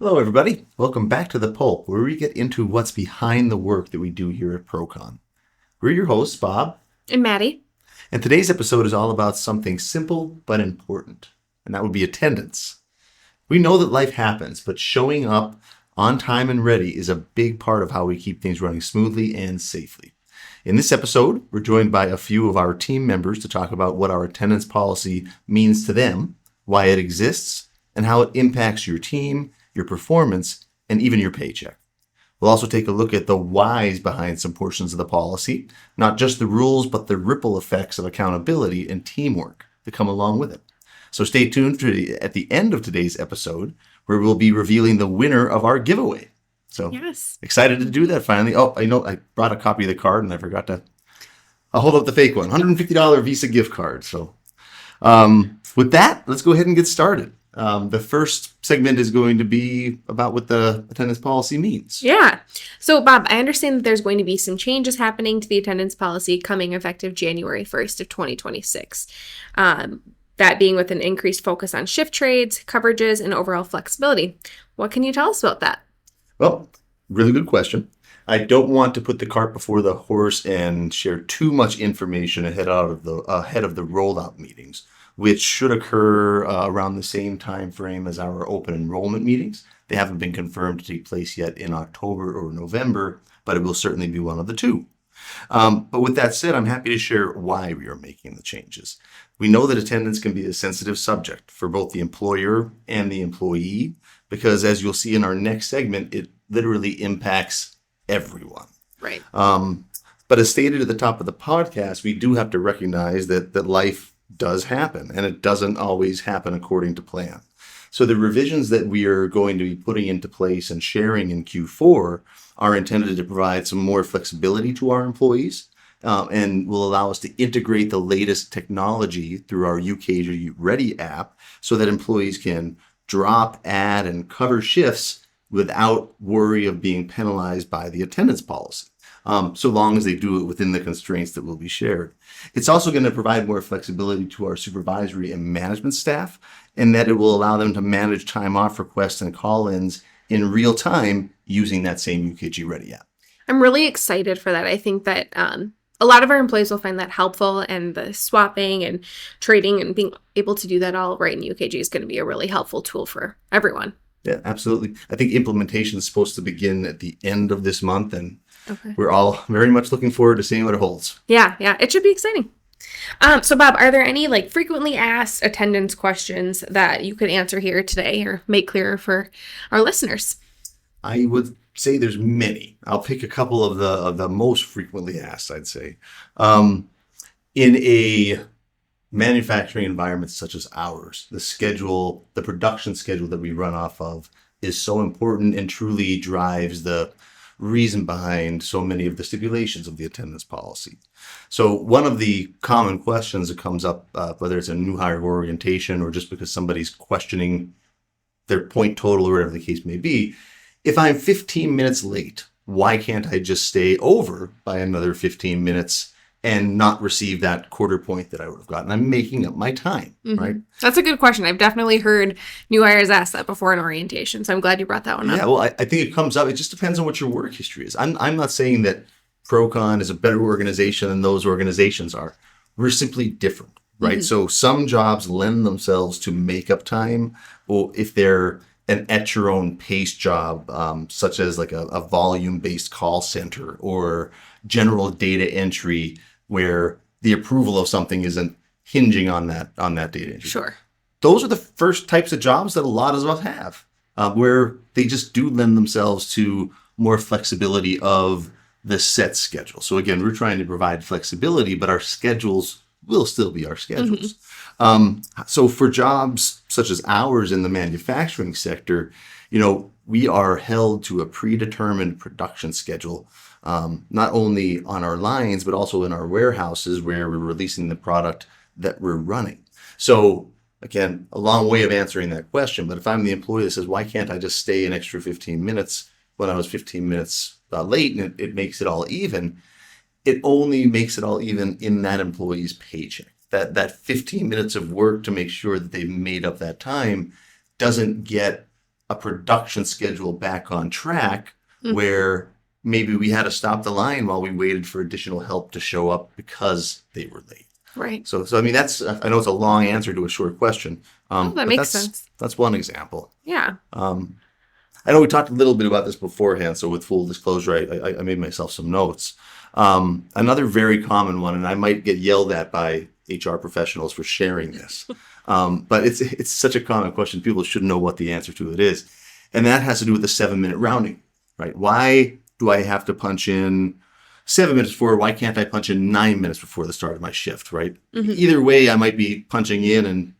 Hello, everybody. Welcome back to the Pulp, where we get into what's behind the work that we do here at Procon. We're your hosts, Bob, And Maddie. and today's episode is all about something simple but important, and that would be attendance. We know that life happens, but showing up on time and ready is a big part of how we keep things running smoothly and safely. In this episode, we're joined by a few of our team members to talk about what our attendance policy means to them, why it exists, and how it impacts your team, your performance, and even your paycheck. We'll also take a look at the whys behind some portions of the policy, not just the rules, but the ripple effects of accountability and teamwork that come along with it. So stay tuned at the end of today's episode, where we'll be revealing the winner of our giveaway. So Yes. excited to do that finally. Oh, I know I brought a copy of the card and I forgot to. I'll hold up the fake one, $150 Visa gift card. So with that, let's go ahead and get started. The first segment is going to be about what the attendance policy means. Yeah. So, Bob, I understand that there's going to be some changes happening to the attendance policy coming effective January 1st of 2026. That being with an increased focus on shift trades, coverages, and overall flexibility. What can you tell us about that? Well, really good question. I don't want to put the cart before the horse and share too much information ahead of the rollout meetings, which should occur around the same time frame as our open enrollment meetings. They haven't been confirmed to take place yet in October or November, but it will certainly be one of the two. But with that said, I'm happy to share why we are making the changes. We know that attendance can be a sensitive subject for both the employer and the employee, because as you'll see in our next segment, it literally impacts everyone. Right. But as stated at the top of the podcast, we do have to recognize that life does happen, and it doesn't always happen according to plan. So the revisions that we are going to be putting into place and sharing in Q4 are intended to provide some more flexibility to our employees and will allow us to integrate the latest technology through our UKG Ready app so that employees can drop, add, and cover shifts without worry of being penalized by the attendance policy, so long as they do it within the constraints that will be shared. It's also going to provide more flexibility to our supervisory and management staff, in that it will allow them to manage time off requests and call-ins in real time using that same UKG Ready app. I'm really excited for that. I think that a lot of our employees will find that helpful, and the swapping and trading and being able to do that all right in UKG is going to be a really helpful tool for everyone. Yeah, absolutely. I think implementation is supposed to begin at the end of this month, and Okay. we're all very much looking forward to seeing what it holds. Yeah, it should be exciting. So, Bob, are there any frequently asked attendance questions that you could answer here today or make clearer for our listeners? I would say there's many. I'll pick a couple of the most frequently asked, I'd say. In a manufacturing environment such as ours, the production schedule that we run off of is so important and truly drives the reason behind so many of the stipulations of the attendance policy. So one of the common questions that comes up, whether it's a new hire orientation or just because somebody's questioning their point total or whatever the case may be, if I'm 15 minutes late, why can't I just stay over by another 15 minutes and not receive that quarter point that I would have gotten? I'm making up my time, right? That's a good question. I've definitely heard new hires ask that before in orientation, so I'm glad you brought that one up. Yeah, well, I think it comes up. It just depends on what your work history is. I'm not saying that Procon is a better organization than those organizations are. We're simply different, right? So some jobs lend themselves to make up time, or if they're an at your own pace job, such as like a volume-based call center or general data entry, where the approval of something isn't hinging on that data entry. Sure. Those are the first types of jobs that a lot of us have, where they just do lend themselves to more flexibility of the set schedule. So again, we're trying to provide flexibility, but our schedules will still be our schedules. So for jobs such as ours in the manufacturing sector, we are held to a predetermined production schedule, not only on our lines, but also in our warehouses where we're releasing the product that we're running. So again, a long way of answering that question, but if I'm the employee that says, why can't I just stay an extra 15 minutes when I was 15 minutes late, and it makes it all even, it only makes it all even in that employee's paycheck. That 15 minutes of work to make sure that they've made up that time doesn't get a production schedule back on track where maybe we had to stop the line while we waited for additional help to show up because they were late. Right. So I mean, I know it's a long answer to a short question. That but makes sense. That's one example. Yeah. I know we talked a little bit about this beforehand, so with full disclosure, I made myself some notes. Another very common one, and I might get yelled at by HR professionals for sharing this, but it's such a common question. People should know what the answer to it is, and that has to do with the 7-minute rounding, right? Why do I have to punch in 7 minutes before? Why can't I punch in 9 minutes before the start of my shift, right? Either way, I might be punching in and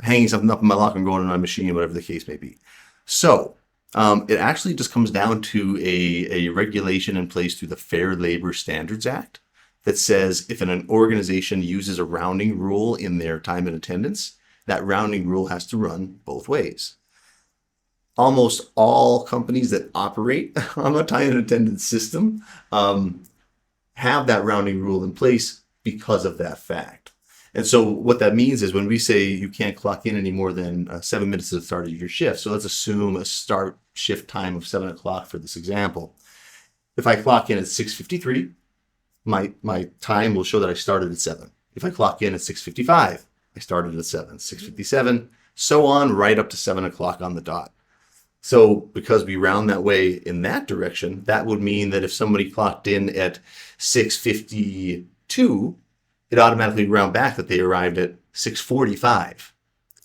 hanging something up in my locker and going on my machine, whatever the case may be. So it actually just comes down to a regulation in place through the Fair Labor Standards Act that says if an organization uses a rounding rule in their time and attendance, that rounding rule has to run both ways. Almost all companies that operate on a time and attendance system have that rounding rule in place because of that fact. And so what that means is when we say you can't clock in any more than 7 minutes at the start of your shift. So let's assume a start shift time of 7 o'clock for this example. If I clock in at 6:53, my time will show that I started at 7. If I clock in at 6:55, I started at 7, 6:57, so on right up to 7 o'clock on the dot. So because we round that way in that direction, that would mean that if somebody clocked in at 6:52, it automatically round back that they arrived at 6:45.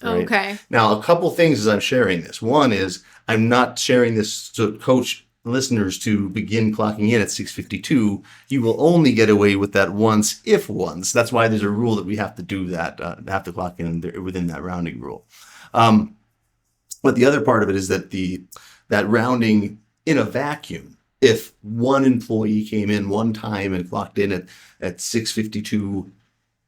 Right? Okay. Now, a couple things as I'm sharing this. One is I'm not sharing this to coach listeners to begin clocking in at 6:52. You will only get away with that once, if once. That's why there's a rule that we have to do that, have to clock in within that rounding rule. But the other part of it is that that rounding in a vacuum, if one employee came in one time and clocked in at 6:52,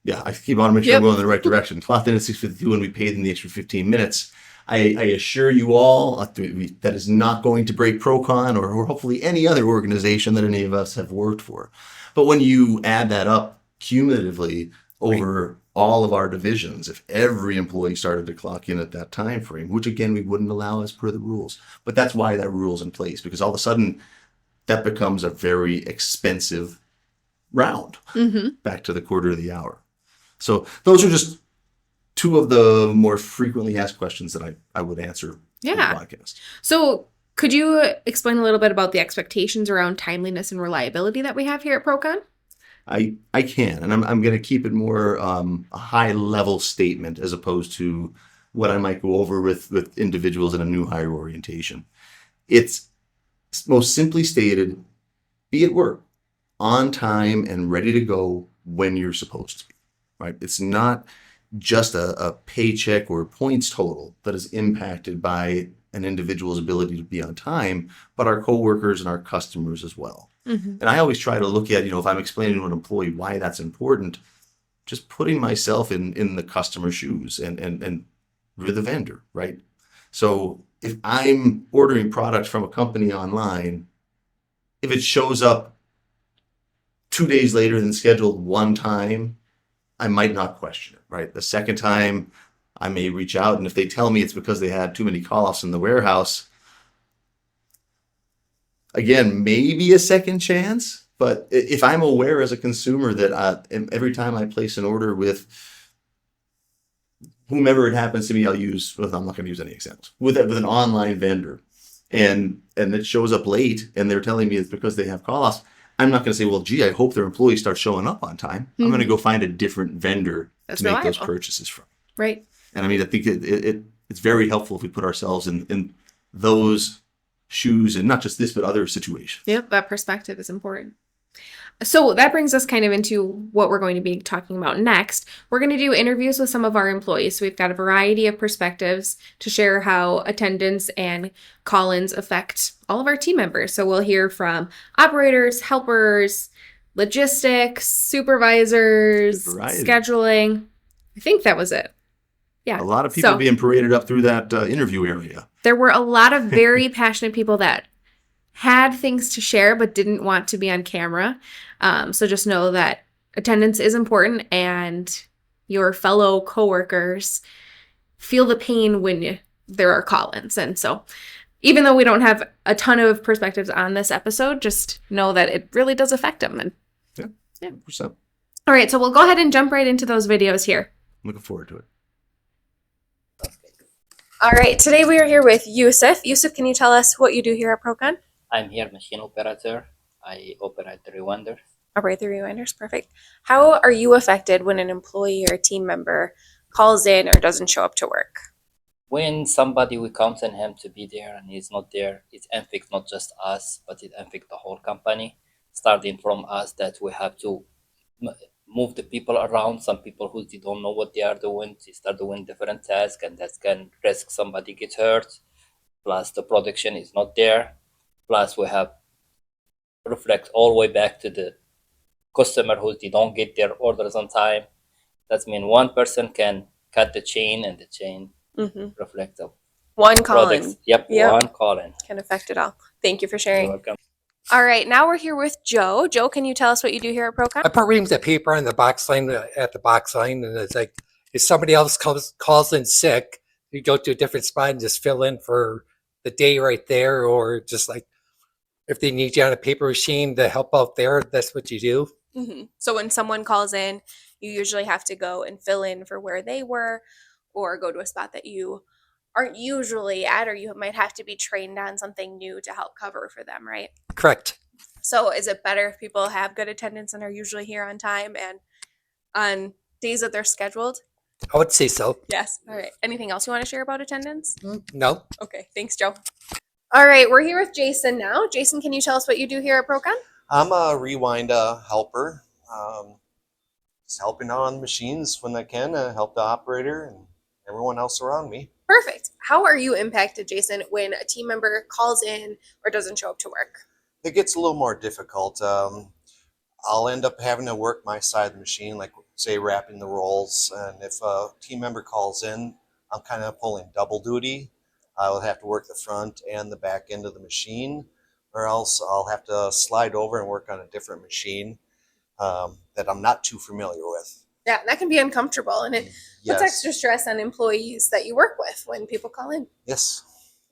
yeah, I keep on making sure I'm going in the right direction. Clocked in at 6:52 and we paid them the extra 15 minutes. I assure you all that is not going to break Procon or hopefully any other organization that any of us have worked for. But when you add that up cumulatively over all of our divisions, if every employee started to clock in at that time frame, which again we wouldn't allow as per the rules, but that's why that rule's in place, because all of a sudden that becomes a very expensive round back to the quarter of the hour. So those are just two of the more frequently asked questions that I would answer in the podcast. So could you explain a little bit about the expectations around timeliness and reliability that we have here at Procon? I can, and I'm going to keep it more a high level statement as opposed to what I might go over with individuals in a new hire orientation. It's most simply stated, be at work on time and ready to go when you're supposed to be, right? It's not just a paycheck or points total that is impacted by an individual's ability to be on time, but our coworkers and our customers as well. And I always try to look at, if I'm explaining to an employee why that's important, just putting myself in the customer's shoes and with the vendor, right? So if I'm ordering products from a company online, if it shows up 2 days later than scheduled one time, I might not question it, right? The second time, I may reach out, and if they tell me it's because they had too many call-offs in the warehouse, again, maybe a second chance. But if I'm aware as a consumer that every time I place an order with whomever it happens to be, I'm not going to use any examples, with an online vendor, and it shows up late, and they're telling me it's because they have call-offs, I'm not going to say, well, gee, I hope their employees start showing up on time. I'm going to go find a different vendor to make those purchases from. Right. And I mean, I think it's very helpful if we put ourselves in those shoes, and not just this, but other situations. Yep, that perspective is important. So that brings us kind of into what we're going to be talking about next. We're going to do interviews with some of our employees. So we've got a variety of perspectives to share how attendance and call-ins affect all of our team members. So we'll hear from operators, helpers, logistics, supervisors, scheduling. I think that was it. Yeah. A lot of people being paraded up through that interview area. There were a lot of very passionate people that had things to share but didn't want to be on camera. So just know that attendance is important, and your fellow coworkers feel the pain when there are call-ins. And so even though we don't have a ton of perspectives on this episode, just know that it really does affect them. And Yeah. 100%. All right, so we'll go ahead and jump right into those videos here. Looking forward to it. All right, today we are here with Yusuf. Yusuf, can you tell us what you do here at Procon? I'm here machine operator. I operate the rewinders. Operate the rewinders, perfect. How are you affected when an employee or a team member calls in or doesn't show up to work? When somebody we count on him to be there and he's not there, it affects not just us, but it affects the whole company. Starting from us that we have to move the people around. Some people who they don't know what they are doing, they start doing different tasks, and that can risk somebody get hurt. Plus the production is not there. Plus we have reflect all the way back to the customer who they don't get their orders on time. That means one person can cut the chain, and the chain reflects the One call products. in Yep, Yep. one call in. can affect it all. Thank you for You're sharing. welcome. All right, now we're here with Joe. Joe, can you tell us what you do here at Procon? I put reams of paper on the box line at the box line, and it's like if somebody else calls in sick, you go to a different spot and just fill in for the day right there, or just like if they need you on a paper machine to help out there, that's what you do. So when someone calls in, you usually have to go and fill in for where they were, or go to a spot that you aren't usually at, or you might have to be trained on something new to help cover for them, right? Correct. So is it better if people have good attendance and are usually here on time and on days that they're scheduled? I would say so. Yes. All right. Anything else you want to share about attendance? No. Okay. Thanks, Joe. All right. We're here with Jason now. Jason, can you tell us what you do here at Procon? I'm a rewind helper, just helping out on machines when I can, help the operator and everyone else around me. Perfect. How are you impacted, Jason, when a team member calls in or doesn't show up to work? It gets a little more difficult. I'll end up having to work my side of the machine, like say wrapping the rolls. And if a team member calls in, I'm kind of pulling double duty. I will have to work the front and the back end of the machine, or else I'll have to slide over and work on a different machine that I'm not too familiar with. Yeah, that can be uncomfortable, and it puts Yes. extra stress on employees that you work with when people call in. Yes.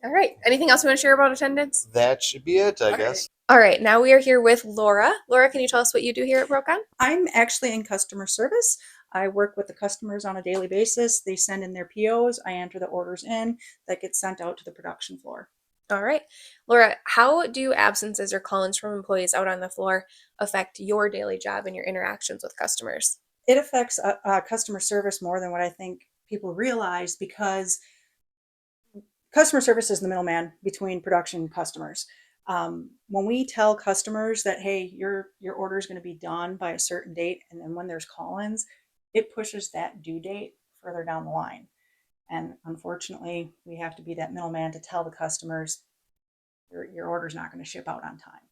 All right. Anything else you want to share about attendance? That should be it, I All guess. All right. Now we are here with Laura. Laura, can you tell us what you do here at Procon? I'm actually in customer service. I work with the customers on a daily basis. They send in their POs. I enter the orders in that gets sent out to the production floor. All right. Laura, how do absences or call-ins from employees out on the floor affect your daily job and your interactions with customers? It affects customer service more than what I think people realize, because customer service is the middleman between production and customers. When we tell customers that, hey, your order is going to be done by a certain date, and then when there's call-ins, it pushes that due date further down the line. And unfortunately, we have to be that middleman to tell the customers your order's not going to ship out on time,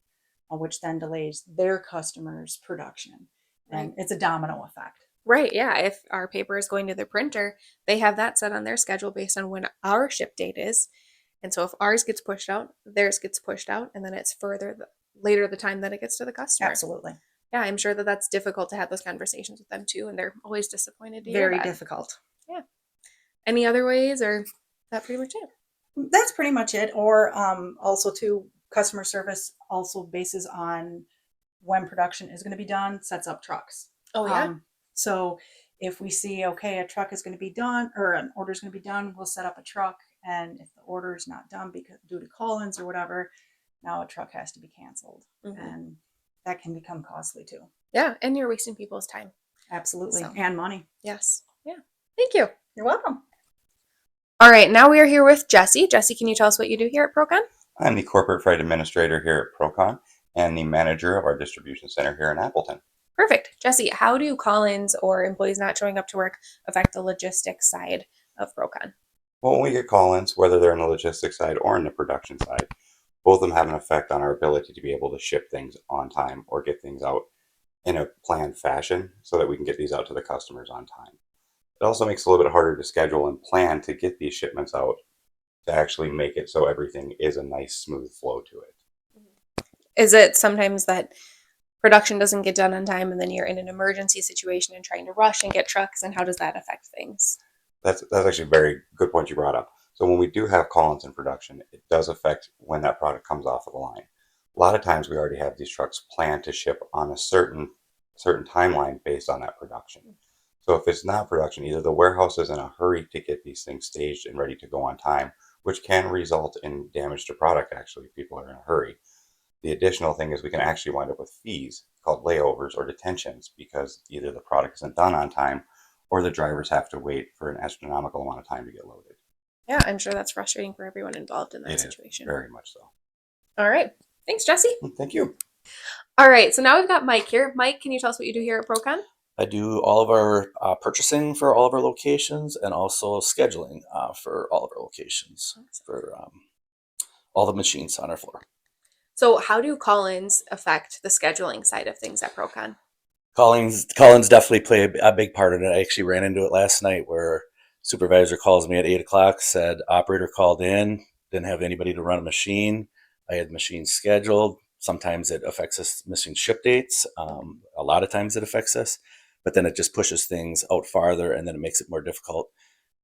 which then delays their customers' production. And it's a domino effect. Right. Yeah. If our paper is going to the printer, they have that set on their schedule based on when our ship date is. And so if ours gets pushed out, theirs gets pushed out, and then it's later the time that it gets to the customer. Absolutely. Yeah, I'm sure that that's difficult to have those conversations with them too, and they're always disappointed to hear Very that. difficult. Yeah. Any other ways, or is that pretty much it? That's pretty much it. Or also too, customer service also bases on when production is going to be done, sets up trucks. Oh yeah. So if we see, okay, a truck is going to be done, or an order is going to be done, we'll set up a truck. And if the order is not done due to call-ins or whatever, now a truck has to be canceled. And that can become costly too. Yeah, and you're wasting people's time. Absolutely. So. And money. Yes. Yeah. Thank you. You're welcome. All right, now we are here with Jesse. Jesse, can you tell us what you do here at Procon? I'm the corporate freight administrator here at Procon and the manager of our distribution center here in Appleton. Perfect. Jesse, how do call-ins or employees not showing up to work affect the logistics side of Procon? Well, when we get call-ins, whether they're on the logistics side or on the production side, both of them have an effect on our ability to be able to ship things on time or get things out in a planned fashion so that we can get these out to the customers on time. It also makes it a little bit harder to schedule and plan to get these shipments out to actually make it so everything is a nice, smooth flow to it. Is it sometimes that production doesn't get done on time and then you're in an emergency situation and trying to rush and get trucks, and how does that affect things? That's actually a very good point you brought up. So when we do have call-ins in production, it does affect when that product comes off of the line. A lot of times we already have these trucks planned to ship on a certain timeline based on that production. So if it's not production, either the warehouse is in a hurry to get these things staged and ready to go on time, which can result in damage to product actually if people are in a hurry. The additional thing is we can actually wind up with fees called layovers or detentions because either the product isn't done on time or the drivers have to wait for an astronomical amount of time to get loaded. Yeah, I'm sure that's frustrating for everyone involved in that It is situation. very much so. All right. Thanks, Jesse. Thank you. All right. So now we've got Mike here. Mike, can you tell us what you do here at Procon? I do all of our purchasing for all of our locations and also scheduling for all of our locations for all the machines on our floor. So how do call-ins affect the scheduling side of things at Procon? Call-ins definitely play a big part in it. I actually ran into it last night where supervisor calls me at 8 o'clock, said operator called in, didn't have anybody to run a machine. I had machines scheduled. Sometimes it affects us missing ship dates. A lot of times it affects us, but then it just pushes things out farther and then it makes it more difficult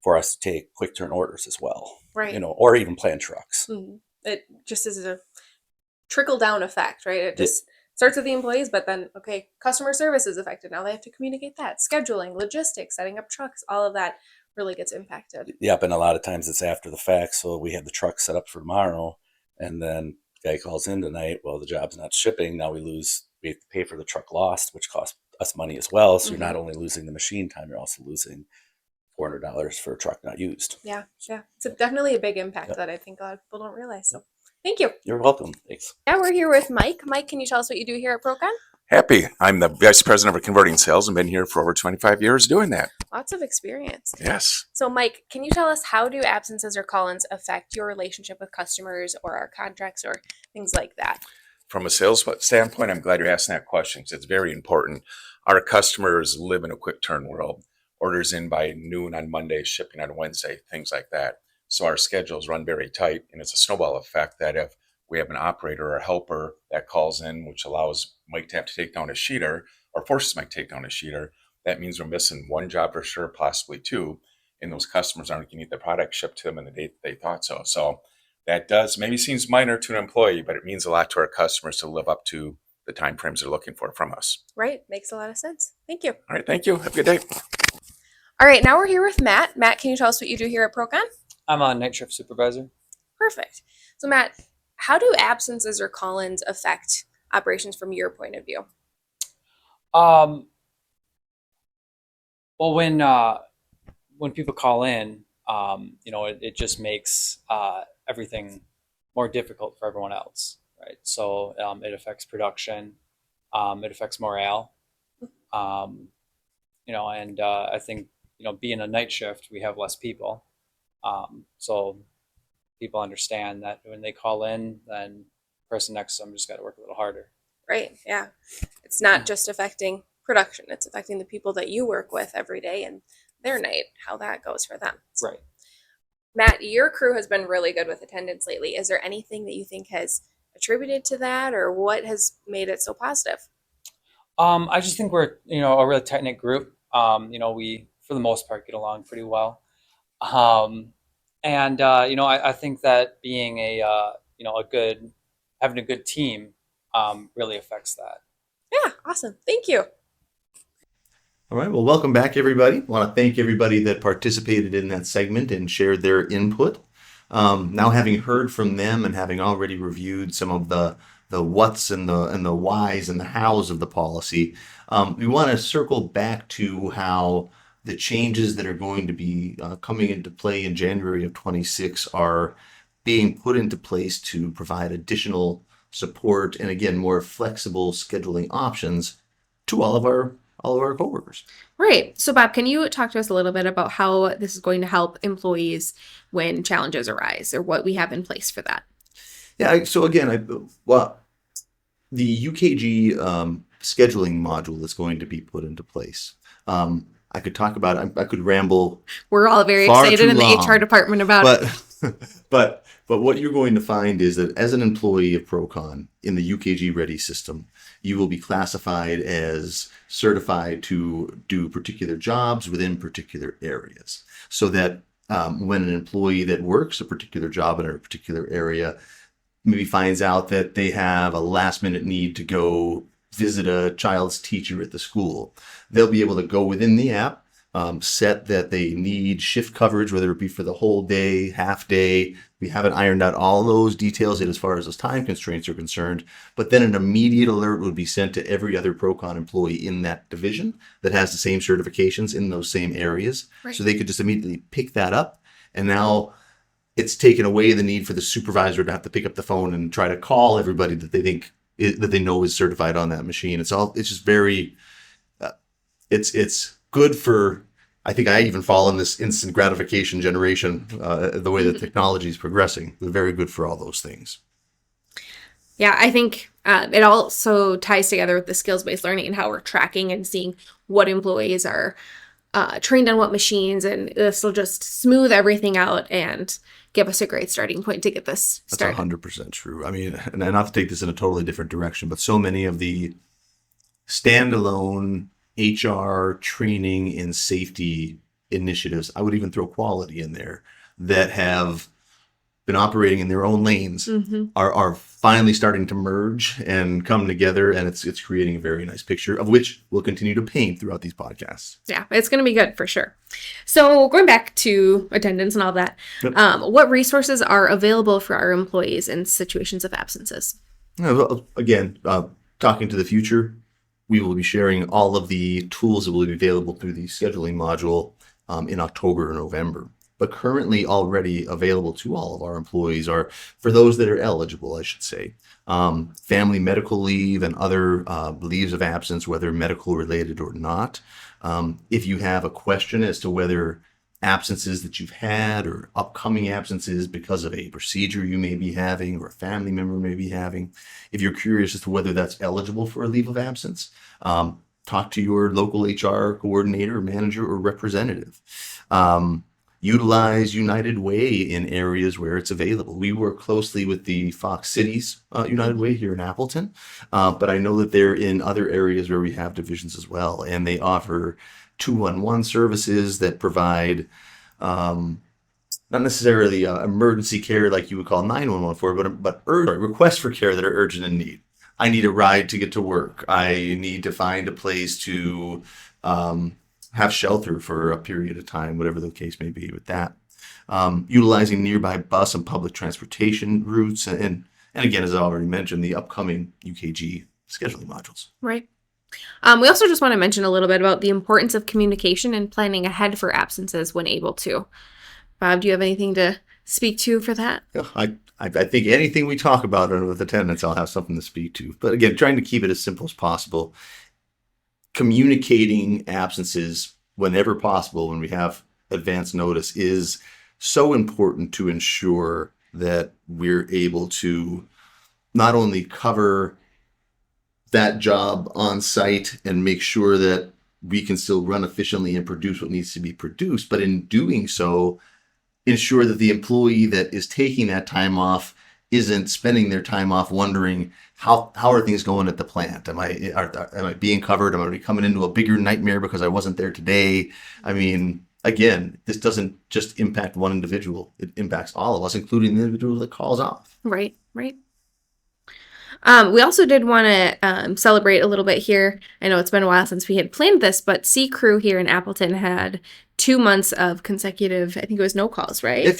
for us to take quick turn orders as well. Right. Or even plan trucks. Mm-hmm. It just is a trickle-down effect, right? It just starts with the employees, but then, okay, customer service is affected. Now they have to communicate that. Scheduling, logistics, setting up trucks, all of that really gets impacted. Yep, and a lot of times it's after the fact. So we have the truck set up for tomorrow, and then the guy calls in tonight. Well, the job's not shipping. Now we have to pay for the truck lost, which costs us money as well. So you're not only losing the machine time, you're also losing $400 for a truck not used. Yeah. It's definitely a big impact that I think a lot of people don't realize. Yep. Thank you. You're welcome. Thanks. Now we're here with Mike. Mike, can you tell us what you do here at Procon? Happy. I'm the vice president of converting sales and been here for over 25 years doing that. Lots of experience. Yes. So, Mike, can you tell us how do absences or call-ins affect your relationship with customers or our contracts or things like that? From a sales standpoint, I'm glad you're asking that question because it's very important. Our customers live in a quick turn world. Orders in by noon on Monday, shipping on Wednesday, things like that. So our schedules run very tight, and it's a snowball effect that if we have an operator or a helper that calls in, which allows Mike to have to take down a sheeter or forces Mike to take down a sheeter, that means we're missing one job for sure, possibly two, and those customers aren't going to get the product shipped to them in the date they thought so. So that does maybe seems minor to an employee, but it means a lot to our customers to live up to the time frames they're looking for from us. Right. Makes a lot of sense. Thank you. All right. Thank you. Have a good day. All right. Now we're here with Matt. Matt, can you tell us what you do here at Procon? I'm a night shift supervisor. Perfect. So, Matt, how do absences or call-ins affect operations from your point of view? Well, when people call in, it just makes everything more difficult for everyone else, right? So it affects production, it affects morale, and I think being a night shift, we have less people, so people understand that when they call in, then the person next to them just got to work a little harder. Right. Yeah. It's not just affecting production. It's affecting the people that you work with every day and their night, how that goes for them. So, Right. Matt, your crew has been really good with attendance lately. Is there anything that you think has attributed to that or what has made it so positive? I just think we're, a really tight knit group. We, for the most part, get along pretty well. I think that being having a good team really affects that. Yeah, awesome. Thank you. All right. Well, welcome back, everybody. I want to thank everybody that participated in that segment and shared their input. Now, having heard from them and having already reviewed some of the what's and the whys and the hows of the policy, we want to circle back to how the changes that are going to be coming into play in January of 26 are being put into place to provide additional support and, again, more flexible scheduling options to all of our coworkers. Right. So, Bob, can you talk to us a little bit about how this is going to help employees when challenges arise or what we have in place for that? Yeah. So again, the UKG scheduling module is going to be put into place. I could talk about it. I could ramble. We're all very excited in the HR department about it. But what you're going to find is that as an employee of Procon in the UKG Ready system, you will be classified as certified to do particular jobs within particular areas. So that when an employee that works a particular job in a particular area maybe finds out that they have a last minute need to go visit a child's teacher at the school, they'll be able to go within the app, set that they need shift coverage, whether it be for the whole day, half day. We haven't ironed out all those details yet as far as those time constraints are concerned, but then an immediate alert would be sent to every other Procon employee in that division that has the same certifications in those same areas. Right. So they could just immediately pick that up. And now it's taken away the need for the supervisor to have to pick up the phone and try to call everybody that they think that they know is certified on that machine. It's just very, it's good for, I think I even fall in this instant gratification generation, the way that technology is progressing. They're very good for all those things. Yeah, I think it also ties together with the skills-based learning and how we're tracking and seeing what employees are trained on what machines, and this will just smooth everything out and give us a great starting point to get this started. That's 100% true. I mean, and not to take this in a totally different direction, but so many of the standalone HR training and safety initiatives, I would even throw quality in there, that have been operating in their own lanes are finally starting to merge and come together, and it's creating a very nice picture of which we'll continue to paint throughout these podcasts. Yeah, it's going to be good for sure. So going back to attendance and all that, what resources are available for our employees in situations of absences? Well, again, talking to the future, we will be sharing all of the tools that will be available through the scheduling module in October or November. But currently already available to all of our employees are, for those that are eligible, I should say, family medical leave and other leaves of absence, whether medical related or not. If you have a question as to whether absences that you've had or upcoming absences because of a procedure you may be having or a family member may be having, if you're curious as to whether that's eligible for a leave of absence, talk to your local HR coordinator, manager, or representative. Utilize United Way in areas where it's available. We work closely with the Fox Cities United Way here in Appleton, but I know that they're in other areas where we have divisions as well, and they offer 211 services that provide not necessarily emergency care like you would call 911 for, but requests for care that are urgent in need. I need a ride to get to work. I need to find a place to have shelter for a period of time, whatever the case may be with that. Utilizing nearby bus and public transportation routes, and again, as I already mentioned, the upcoming UKG scheduling modules. Right. We also just want to mention a little bit about the importance of communication and planning ahead for absences when able to. Bob, do you have anything to speak to for that? I think anything we talk about with attendance, I'll have something to speak to. But again, trying to keep it as simple as possible. Communicating absences whenever possible when we have advance notice is so important to ensure that we're able to not only cover that job on site and make sure that we can still run efficiently and produce what needs to be produced, but in doing so, ensure that the employee that is taking that time off isn't spending their time off wondering how are things going at the plant? Am I being covered? Am I coming into a bigger nightmare because I wasn't there today? I mean, again, this doesn't just impact one individual. It impacts all of us, including the individual that calls off. Right. We also did want to celebrate a little bit here. I know it's been a while since we had planned this, but C Crew here in Appleton had 2 months of consecutive, I think it was no calls, right? Yeah,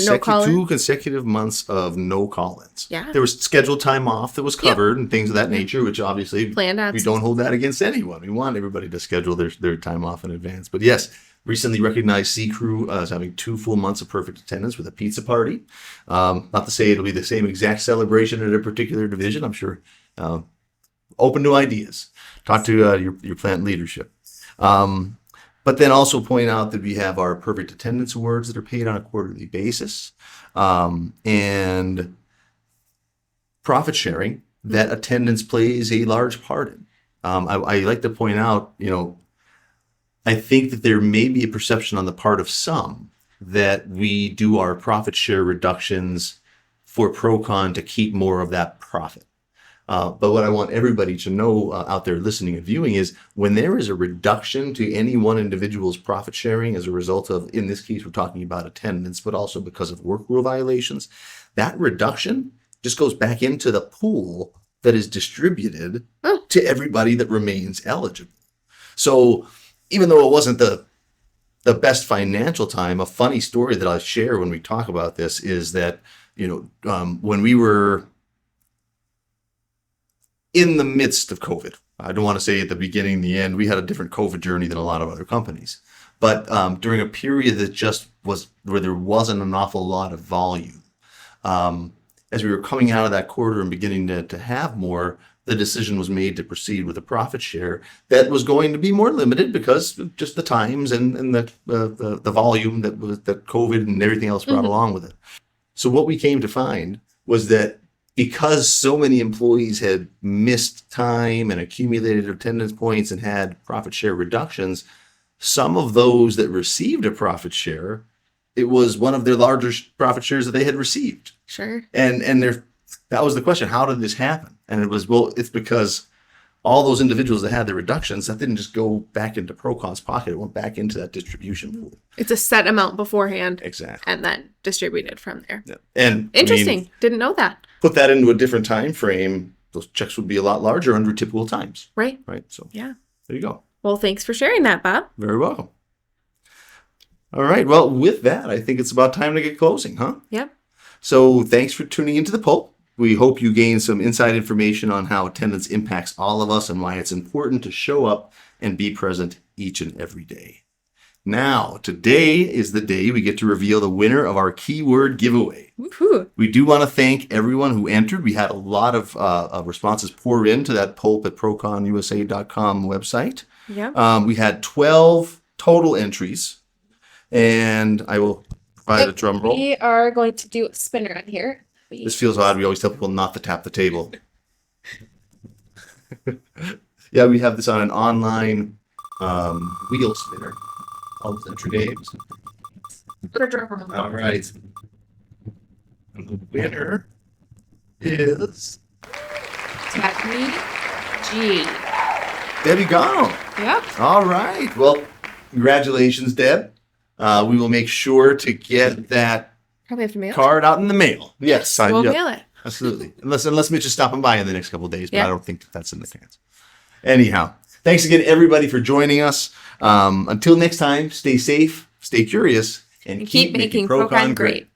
no call-in. 2 consecutive months of no call-ins. Yeah. There was scheduled time off that was covered and things of that nature, which obviously Planned we absence. don't hold that against anyone. We want everybody to schedule their time off in advance. But yes, recently recognized C Crew as having 2 full months of perfect attendance with a pizza party. Not to say it'll be the same exact celebration at a particular division. I'm sure open to ideas. Talk to your plant leadership. But then also point out that we have our perfect attendance awards that are paid on a quarterly basis, and profit sharing that attendance plays a large part in. I like to point out, I think that there may be a perception on the part of some that we do our profit share reductions for Procon to keep more of that profit. But what I want everybody to know out there listening and viewing is when there is a reduction to any one individual's profit sharing as a result of, in this case, we're talking about attendance, but also because of work rule violations, that reduction just goes back into the pool that is distributed to everybody that remains eligible. So even though it wasn't the best financial time, a funny story that I'll share when we talk about this is that, when we were in the midst of COVID, I don't want to say at the beginning, the end, we had a different COVID journey than a lot of other companies. But during a period that just was where there wasn't an awful lot of volume, as we were coming out of that quarter and beginning to have more, the decision was made to proceed with a profit share that was going to be more limited because of just the times and the volume that COVID and everything else brought along with it. So what we came to find was that because so many employees had missed time and accumulated attendance points and had profit share reductions, some of those that received a profit share, it was one of their larger profit shares that they had received. Sure. And that was the question. How did this happen? And it was, well, it's because all those individuals that had the reductions, that didn't just go back into Procon's pocket. It went back into that distribution pool. It's a set amount beforehand. Exactly. And then distributed from there. Yeah. And interesting. Didn't know that. Put that into a different time frame, those checks would be a lot larger under typical times. Right. So yeah. There you go. Well, thanks for sharing that, Bob. Very welcome. All right. Well, with that, I think it's about time to get closing, huh? Yep. So thanks for tuning into the Pulp. We hope you gain some inside information on how attendance impacts all of us and why it's important to show up and be present each and every day. Now, today is the day we get to reveal the winner of our keyword giveaway. Woo-hoo. We do want to thank everyone who entered. We had a lot of responses pour into that Pulp at proconusa.com website. Yeah. We had 12 total entries, and I will provide a drum roll. We are going to do a spinner on here. This feels odd. We always tell people not to tap the table. Yeah, we have this on an online wheel spinner. All entry games. All right. And the winner is Technique G. Debbie Gano. Yep. All right. Well, congratulations, Deb. We will make sure to get that Probably have to mail card out in the mail. Yes, We'll mail it. Absolutely. Unless Mitch is stopping by in the next couple of days, but Yeah. I don't think that's in the cards. Anyhow, thanks again, everybody, for joining us. Until next time, stay safe, stay curious, and keep making Procon great.